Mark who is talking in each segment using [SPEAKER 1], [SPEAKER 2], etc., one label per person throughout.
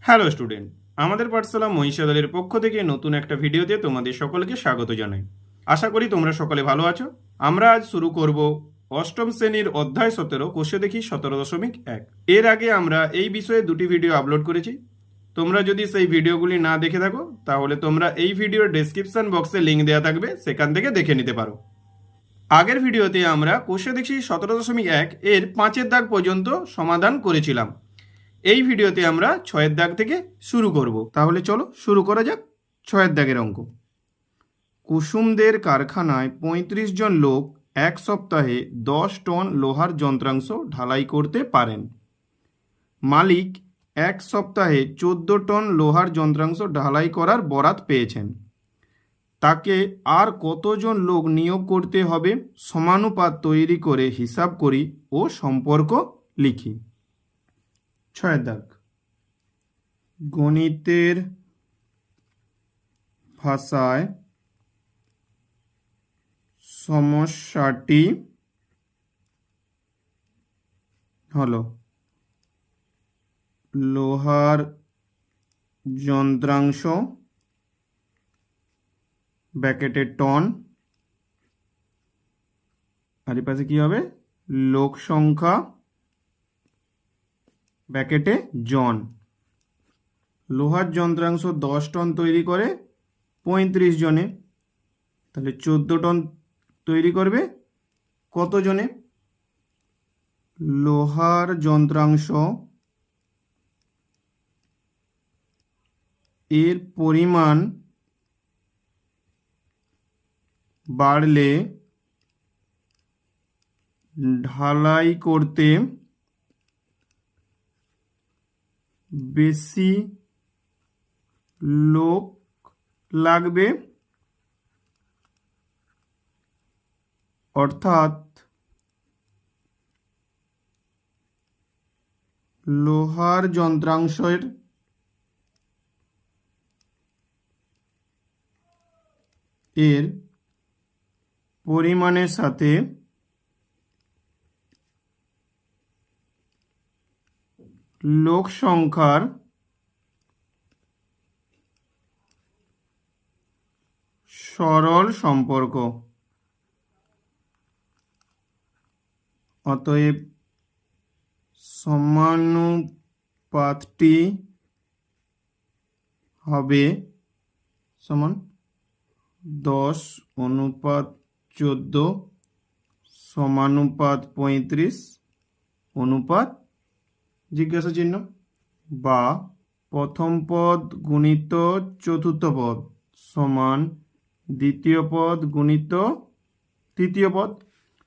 [SPEAKER 1] Hello student, আমাদের পাঠশালা মহিষাদলের পক্ষ থেকে নতুন একটা ভিডিওতে তোমাদের সকলকে স্বাগত জানাই। আশা করি তোমরা সকলে ভালো আছো। আমরা আজ শুরু করব অষ্টম শ্রেণীর অধ্যায় 17 কোষে দেখি 17.1। এর আগে আমরা এই বিষয়ে দুটি ভিডিও আপলোড করেছি। তোমরা যদি সেই ভিডিওগুলি না দেখে থাকো তাহলে তোমরা এই ভিডিওর ডেসক্রিপশন বক্সে লিঙ্ক দেওয়া থাকবে, সেখান থেকে দেখে নিতে পারো। আগের ভিডিওতে আমরা কোষে দেখি 17.1 এর 5-এর দাগ পর্যন্ত সমাধান করেছিলাম। এই ভিডিওতে আমরা 6-এর দাগ থেকে শুরু করব। তাহলে চলো শুরু করা যাক 6-এর দাগের অঙ্ক। কুসুমদের কারখানায় 35 জন লোক এক সপ্তাহে 10 টন লোহার যন্ত্রাংশ ঢালাই করতে পারেন। মালিক এক সপ্তাহে 14 টন লোহার যন্ত্রাংশ ঢালাই করার বরাত পেয়েছেন। তাকে আর কতজন লোক নিয়োগ করতে হবে সমানুপাত তৈরি করে হিসাব করি ও সম্পর্ক লিখি। 6-এর দাগ। গণিতের ভাষায় সমস্যাটি হলো লোহার যন্ত্রাংশ ব্র্যাকেটে টন, আর এই পাশে কি হবে লোক সংখ্যা ব্র্যাকেটে জন। লোহার যন্ত্রাংশ 10 টন তৈরি করে 35 জনে, তাহলে 14 টন তৈরি করবে কত জনে? লোহার যন্ত্রাংশ এর পরিমাণ বাড়লে ঢালাই করতে বেশি লোক লাগবে, অর্থাৎ লোহার যন্ত্রাংশের এর পরিমাণের সাথে লোক সংখ্যার সরল সম্পর্ক। অতএব সমানুপাতটি হবে সমান 10:14 সমানুপাত 35 অনুপাত জিজ্ঞাসা চিহ্ন, বা প্রথম পদ গুণিত চতুর্থ পদ সমান দ্বিতীয় পদ গুণিত তৃতীয় পদ।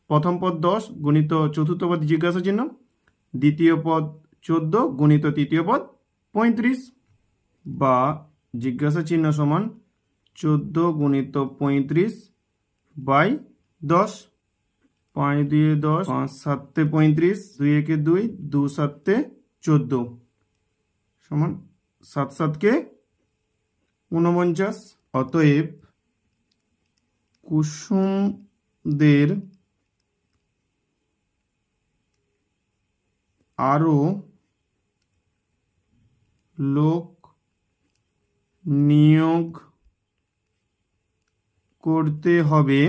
[SPEAKER 1] প্রথম পদ 10 গুণিত চতুর্থ পদ জিজ্ঞাসা চিহ্ন, দ্বিতীয় পদ 14 গুণিত তৃতীয় পদ 35, বা জিজ্ঞাসা চিহ্ন সমান 14 গুণিত 35 বাই 10। 5 2 10, 5 7 35, 2 1 2, 2 7 14 সমান 7 7 49। অতএব কুসুমদের আরো লোক নিয়োগ করতে হবে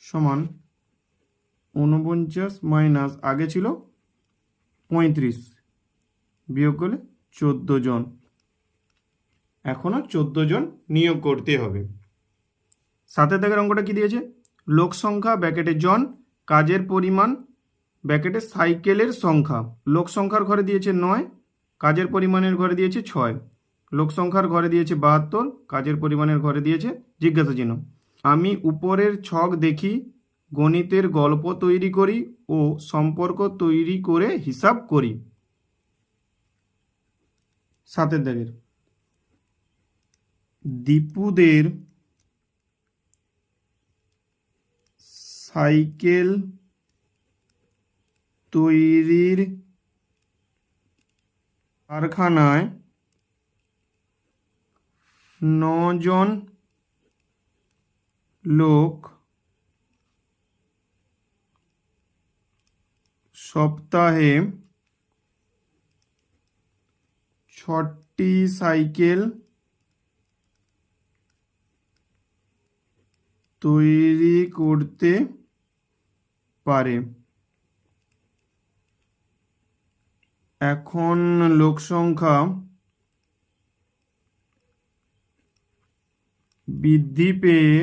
[SPEAKER 1] সমান 49 মাইনাস আগে ছিল 35 বিয়োগ করলে 14 জন, এখনো 14 জন নিয়োগ করতে হবে। 7-এর দাগের অঙ্কটা কি দিয়েছে? লোক সংখ্যা ব্র্যাকেটে জন, কাজের পরিমাণ ব্র্যাকেটে সাইকেলের সংখ্যা। লোক সংখ্যার ঘরে দিয়েছে 9, কাজের পরিমাণের ঘরে দিয়েছে 6। লোক সংখ্যার ঘরে দিয়েছে 72, কাজের পরিমাণের ঘরে দিয়েছে জিজ্ঞাসা চিহ্ন। আমি উপরের ছক দেখি, গণিতের গল্প তৈরি করি ও সম্পর্ক তৈরি করে হিসাব করি। 7-এর দাগের দীপুদের সাইকেল তৈরির কারখানায় 9 জন লোক সপ্তাহে 6টি সাইকেল তৈরি করতে পারে। এখন লোক সংখ্যা বৃদ্ধি পেয়ে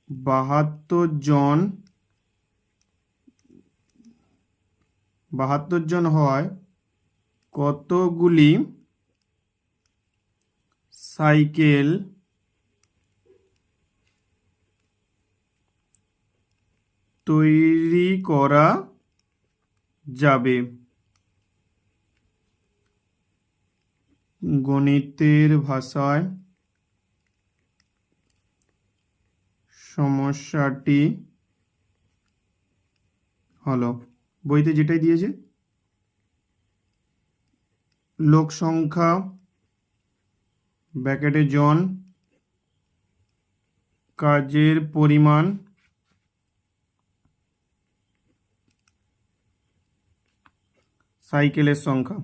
[SPEAKER 1] 72 জন হয়। কতগুলি সাইকেল তৈরি করা যাবে? গণিতের ভাষায় সমস্যাটি হলো, বইতে যেটাই দিয়েছে, লোক সংখ্যা ব্র্যাকেটে জন, কাজের পরিমাণ, সাইকেলের সংখ্যা।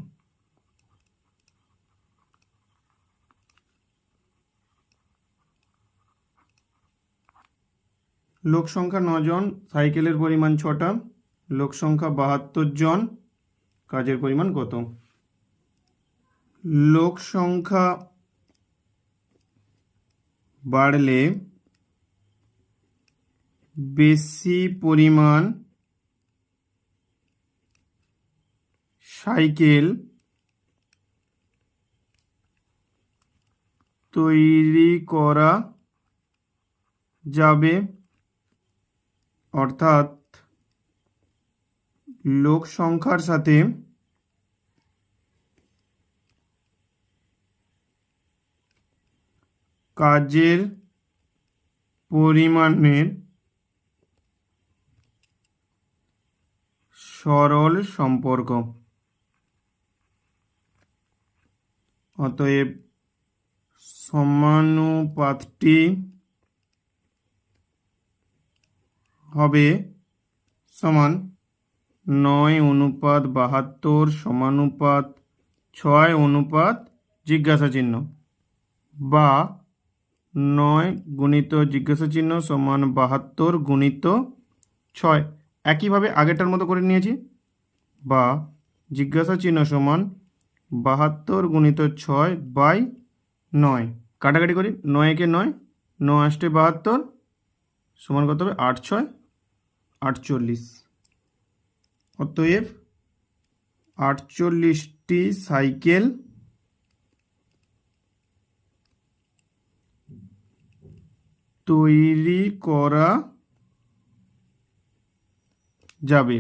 [SPEAKER 1] লোক সংখ্যা 9 জন, সাইকেলের পরিমাণ 6টা, লোক সংখ্যা 72 জন, কাজের পরিমাণ কত? লোক সংখ্যা বাড়লে বেশি পরিমাণ সাইকেল তৈরি করা যাবে, অর্থাৎ লোক সংখ্যার সাথে কাজের পরিমাণের সরল সম্পর্ক। অতএব সমানুপাতটি হবে সমান 9:72 সমানুপাত 6 অনুপাত জিজ্ঞাসা চিহ্ন, বা 9 গুণিত জিজ্ঞাসা চিহ্ন সমান 72 গুণিত 6। একইভাবে আগেরটার মতো করে নিয়েছি, বা জিজ্ঞাসা চিহ্ন সমান 72 গুণিত 6/9। কাটাকাটি করি, 9 কে 9, 9 আসতে 72 সমান কত হবে? 8×6 = 48। অতএব 48টি সাইকেল তৈরি করা যাবে।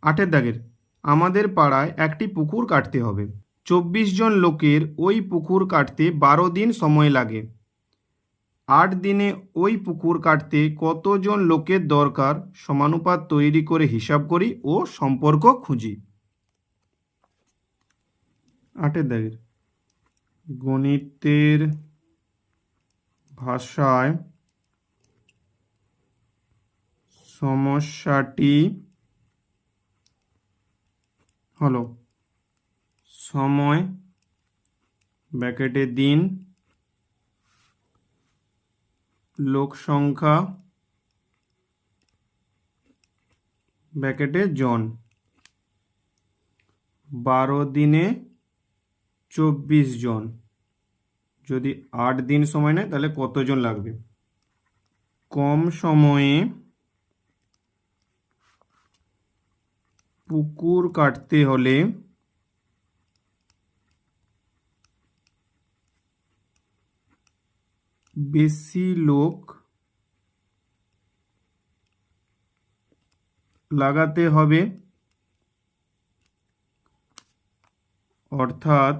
[SPEAKER 1] 8 দাগের, আমাদের পাড়ায় একটি পুকুর কাটতে হবে। 24 জন লোকের ওই পুকুর কাটতে 12 দিন সময় লাগে। 8 দিনে ওই পুকুর কাটতে কতজন লোকের দরকার? সমানুপাত তৈরি করে হিসাব করি ও সম্পর্ক খুঁজি। 8 দাগের, গণিতের ভাষায় সমস্যাটি হলো, সময় ব্র্যাকেটে দিন, লোক সংখ্যা ব্র্যাকেটে জন, 12 দিনে 24 জন, যদি 8 দিন সময় নেয় তাহলে কতজন লাগবে? কম সময়ে পুকুর কাটতে হলে বেশি লোক লাগাতে হবে, অর্থাৎ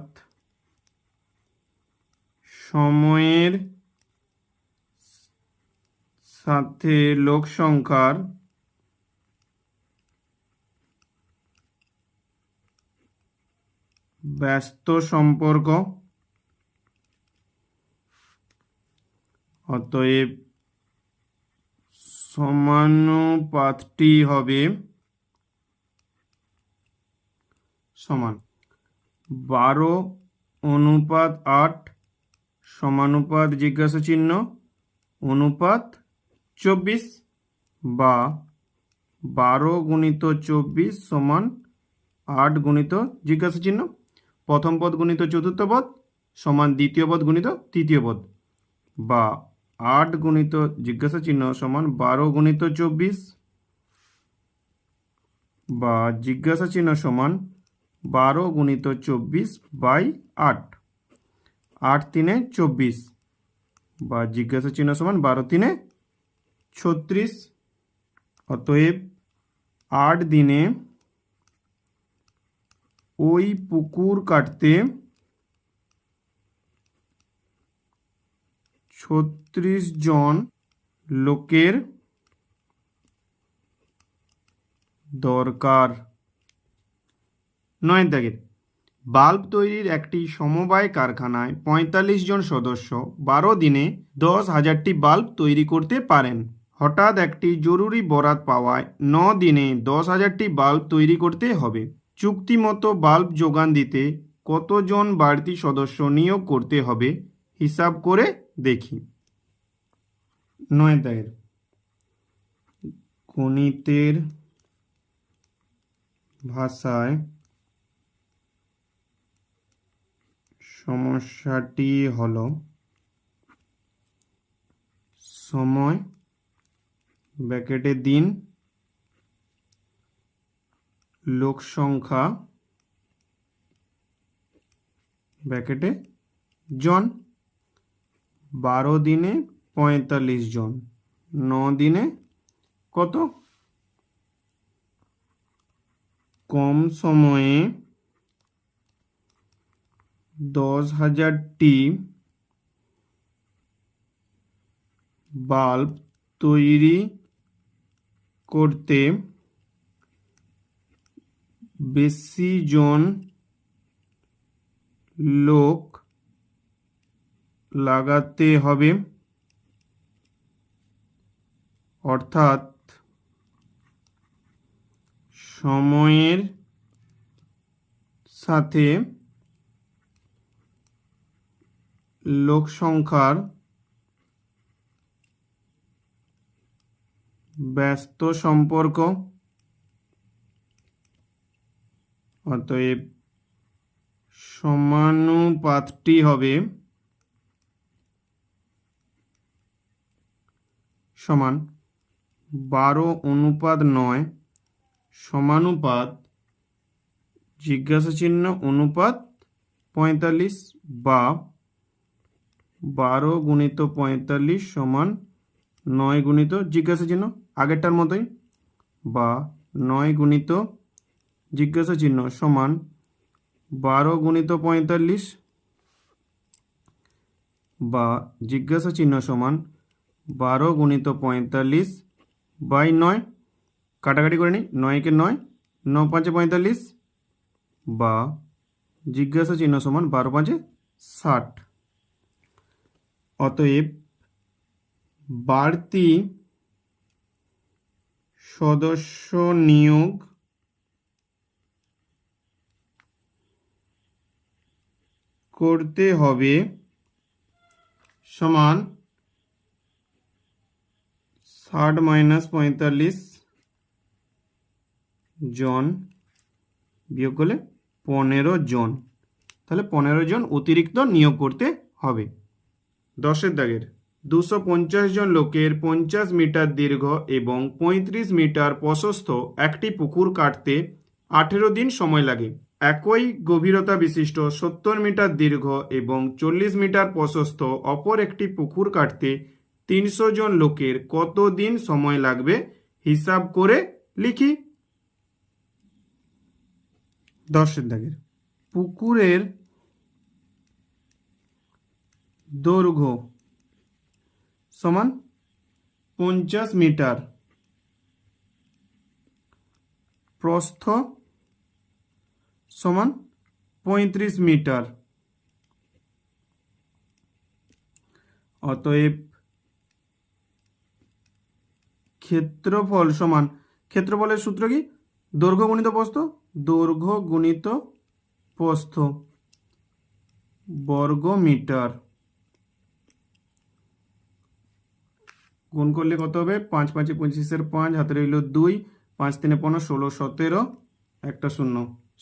[SPEAKER 1] সময়ের সাথে লোক সংখ্যার ব্যস্ত সম্পর্ক। অতএব সমানুপাতটি হবে সমান 12:8 সমানুপাত জিজ্ঞাসা চিহ্ন অনুপাত 24 বা 12 × 24 = 8 গুণিত জিজ্ঞাসা চিহ্ন প্রথম পদ গুণিত চতুর্থ পদ সমান দ্বিতীয় পদ গুণিত তৃতীয় পদ বা 8 গুণিত জিজ্ঞাসা চিহ্ন সমান 12 × 24 বা জিজ্ঞাসা চিহ্ন সমান 12 × 24/8 8 × 3 = 24 বা জিজ্ঞাসা চিহ্ন সমান 12 × 3 = 36। অতএব 8 দিনে ওই পুকুর কাটতে 36 জন লোকের দরকার। 9 দাগের বাল্ব তৈরির একটি সমবায় কারখানায় 45 জন সদস্য 12 দিনে 10,000টি বাল্ব তৈরি করতে পারেন। হঠাৎ একটি জরুরি বরাত পাওয়ায় 9 দিনে 10,000টি বাল্ব তৈরি করতে হবে। চুক্তিমতো বাল্ব যোগান দিতে কতজন বাড়তি সদস্য নিয়োগ করতে হবে হিসাব করে দেখি। 9 দাগের গণিতের ভাষায় সমস্যাটি হলো সময় ব্র্যাকেটে দিন লোক সংখ্যা ব্র্যাকেটে জন 12 দিনে 45 জন 9 দিনে কত কম সময়ে 10,000টি বাল্ব তৈরি করতে বেশি জন লোক লাগাতে হবে। অর্থাৎ সময়ের সাথে লোক সংখ্যার ব্যস্ত সম্পর্ক। অতএব সমানুপাতটি হবে সমান 12:9 সমানুপাত জিজ্ঞাসা চিহ্ন অনুপাত 45 বা 12 × 45 সমান 9 গুণিত জিজ্ঞাসা চিহ্ন আগেরটার মতোই বা 9 গুণিত জিজ্ঞাসা চিহ্ন সমান 12 × 45 বা জিজ্ঞাসা চিহ্ন সমান 12 × 45/9 কাটাকাটি করে নিই 9 কে 9 9 × 5 = 45 বা জিজ্ঞাসা চিহ্ন সমান 12 × 5 = 60। অতএব বাড়তি সদস্য নিয়োগ করতে হবে সমান 60 - 45 জন বিয়োগ করলে 15 জন। তাহলে 15 জন অতিরিক্ত নিয়োগ করতে হবে। 10 দাগের 250 জন লোকের 50 মিটার দীর্ঘ এবং 35 মিটার প্রশস্ত একটি পুকুর কাটতে 18 দিন সময় লাগে। একই গভীরতা বিশিষ্ট 70 মিটার দীর্ঘ এবং 40 মিটার প্রশস্ত অপর একটি পুকুর কাটতে 300 জন লোকের কত দিন সময় লাগবে হিসাব করে লিখি। 10 দাগের পুকুরের দৈর্ঘ্য সমান 50 মিটার, প্রস্থ সমান 35 মিটার। অতএব ক্ষেত্রফল সমান, ক্ষেত্রফলের সূত্র কি দৈর্ঘ্য গুণিত প্রস্থ, দৈর্ঘ্য গুণিত প্রস্থ বর্গ মিটার, গুণ করলে কত হবে? 5 5 25 5, হাতে রইল 2, 5 3 15 16 17, একটা শূন্য,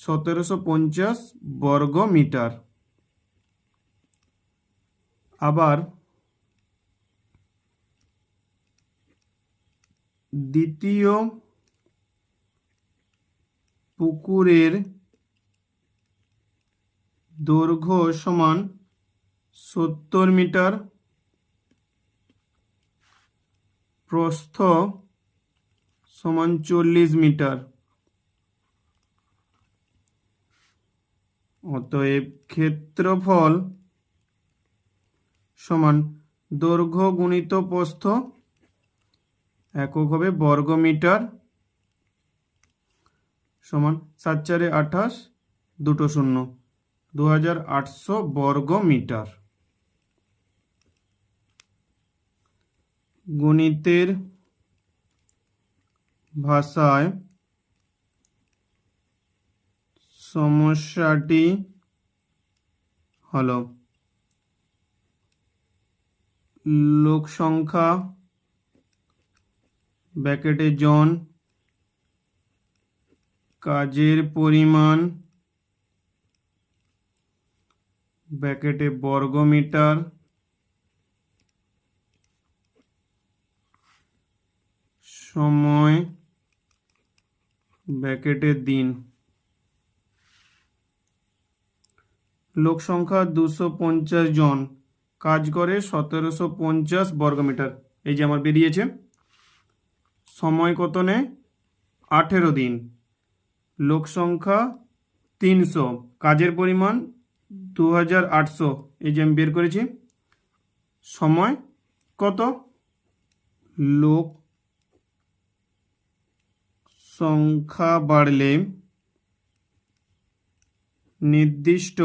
[SPEAKER 1] 1750 বর্গ মিটার। আবার দ্বিতীয় পুকুরের দৈর্ঘ্য সমান 70 মিটার, প্রস্থ সমান 40 মিটার। অতএব ক্ষেত্রফল সমান দৈর্ঘ্য গুণিত প্রস্থ, একক হবে বর্গ মিটার, সমান 7 4 28, দুটো শূন্য, 2800 বর্গ মিটার। গণিতের ভাষায় সমস্যাটি হলো লোক সংখ্যা ব্র্যাকেটে জন, কাজের পরিমাণ ব্র্যাকেটে বর্গ মিটার, সময় ব্র্যাকেটে দিন। লোক সংখ্যা 250 জন, কাজ করে 1750 বর্গমিটার, এই যে আমার বেরিয়েছে। সময় কত নেয়? 18 দিন। লোক সংখ্যা 300, কাজের পরিমাণ 2800, এই যে আমি বের করেছি। সময় কত? লোক সংখ্যা বাড়লে নির্দিষ্ট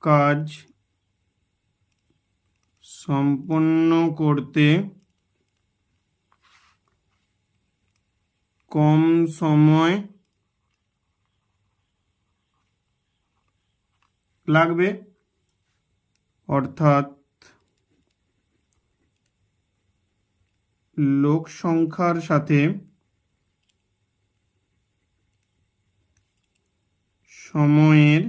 [SPEAKER 1] কাজ সম্পন্ন করতে কম সময় লাগবে, অর্থাৎ লোক সংখ্যার সাথে সময়ের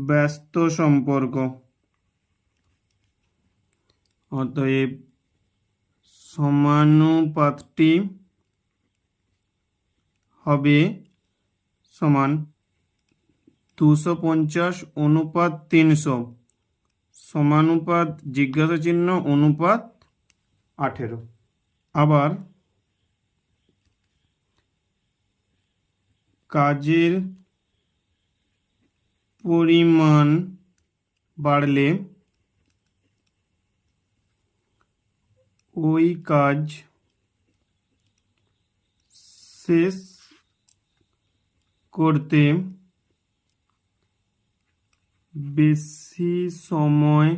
[SPEAKER 1] ব্যস্ত সম্পর্ক। অতএব সমানুপাতটি হবে সমান 250 অনুপাত 300, সমানুপাত জিজ্ঞাসা চিহ্ন অনুপাত 18। আবার কাজের পরিমাণ বাড়লে ওই কাজ শেষ করতে বেশি সময়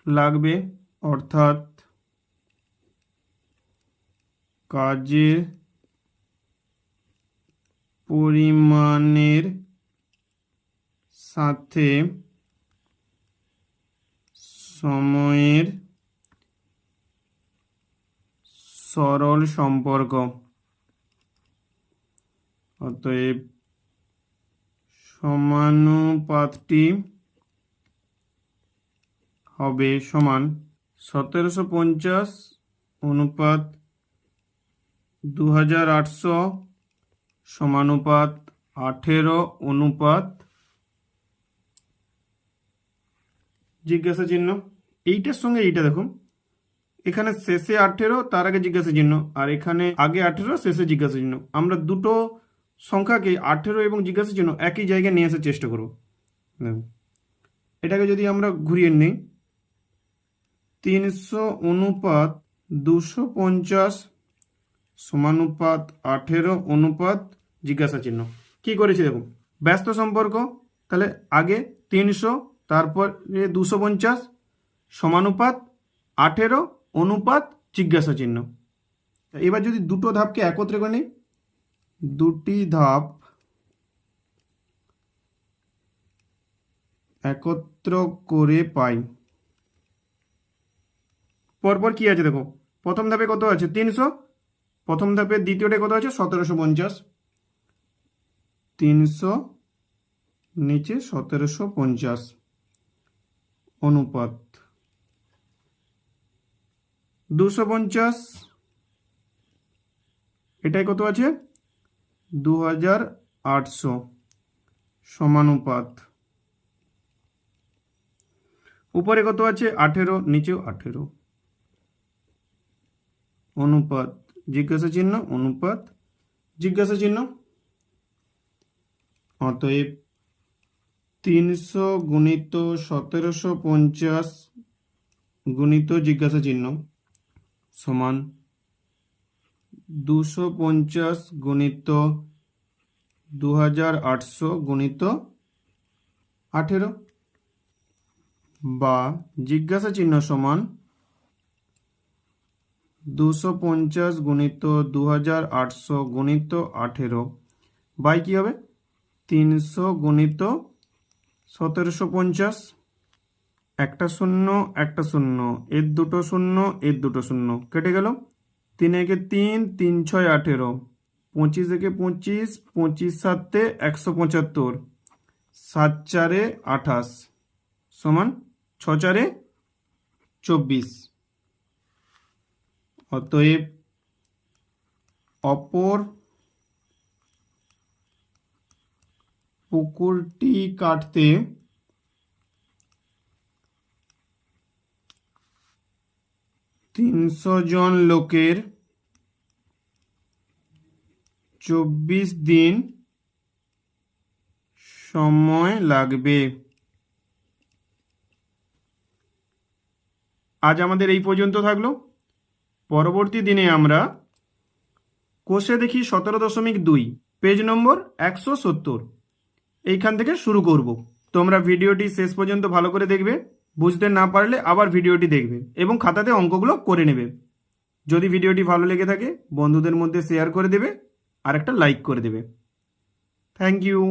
[SPEAKER 1] লাগবে, অর্থাৎ কাজের পরিমাণের সাথে সময়ের সরল সম্পর্ক। অতএব সমানুপাতটি হবে সমান 1750 অনুপাত 2800 সমানুপাত 18 অনুপাত জিজ্ঞাসা চিহ্ন। এইটার সঙ্গে এইটা দেখুন, এখানে শেষে 18, তার আগে জিজ্ঞাসা চিহ্ন, আর এখানে আগে 18, শেষে জিজ্ঞাসা চিহ্ন। আমরা দুটো সংখ্যাকে 18 এবং জিজ্ঞাসা চিহ্ন একই জায়গায় নিয়ে আসার চেষ্টা করব। এটাকে যদি আমরা ঘুরিয়ে নিই, 300 অনুপাত 250 সমানুপাত 18 অনুপাত জিজ্ঞাসা চিহ্ন। কি করেছি দেখুন, ব্যস্ত সম্পর্ক, তাহলে আগে 300 তারপরে 250 সমানুপাত 18 অনুপাত জিজ্ঞাসা চিহ্ন। এবার যদি দুটো ধাপকে একত্রে করে নিই, দুটি ধাপ একত্র করে পাই। পরপর কি আছে দেখো, প্রথম ধাপে কত আছে 300, প্রথম ধাপে দ্বিতীয়টা কত আছে 1750, 300 নিচে 1750 অনুপাত 250, এটাই কত আছে 2800 সমানুপাত উপরে কত আছে 18 নিচেও 18 অনুপাত জিজ্ঞাসা চিহ্ন অনুপাত জিজ্ঞাসা চিহ্ন। অতএব 300 গুণিত 1750 গুণিত জিজ্ঞাসা চিহ্ন সমান 250 গুণিত 2800 গুণিত 18 বা জিজ্ঞাসা চিহ্ন সমান 250 গুণিত 2800 গুণিত 18 বাই কি হবে 300 গুণিত 1750, একটা শূন্য একটা শূন্য, এর দুটো শূন্য এর দুটো শূন্য কেটে গেল, 3 একে 3, 3 6 18, 25 একে 25, 25 7 175, 7 4 28 সমান 6 4 24। অতএব অপর পুকুরটি কাটতে 300 জন লোকের 24 দিন সময় লাগবে। আজ আমাদের এই পর্যন্ত থাকলো। পরবর্তী দিনে আমরা কোষে দেখি 17.2 পেজ নম্বর 170 এইখান থেকে শুরু করব। তোমরা ভিডিওটি শেষ পর্যন্ত ভালো করে দেখবে, বুঝতে না পারলে আবার ভিডিওটি দেখবে এবং খাতাতে অঙ্কগুলো করে নেবে। যদি ভিডিওটি ভালো লেগে থাকে বন্ধুদের মধ্যে শেয়ার করে দেবে আর একটা লাইক করে দেবে। Thank you.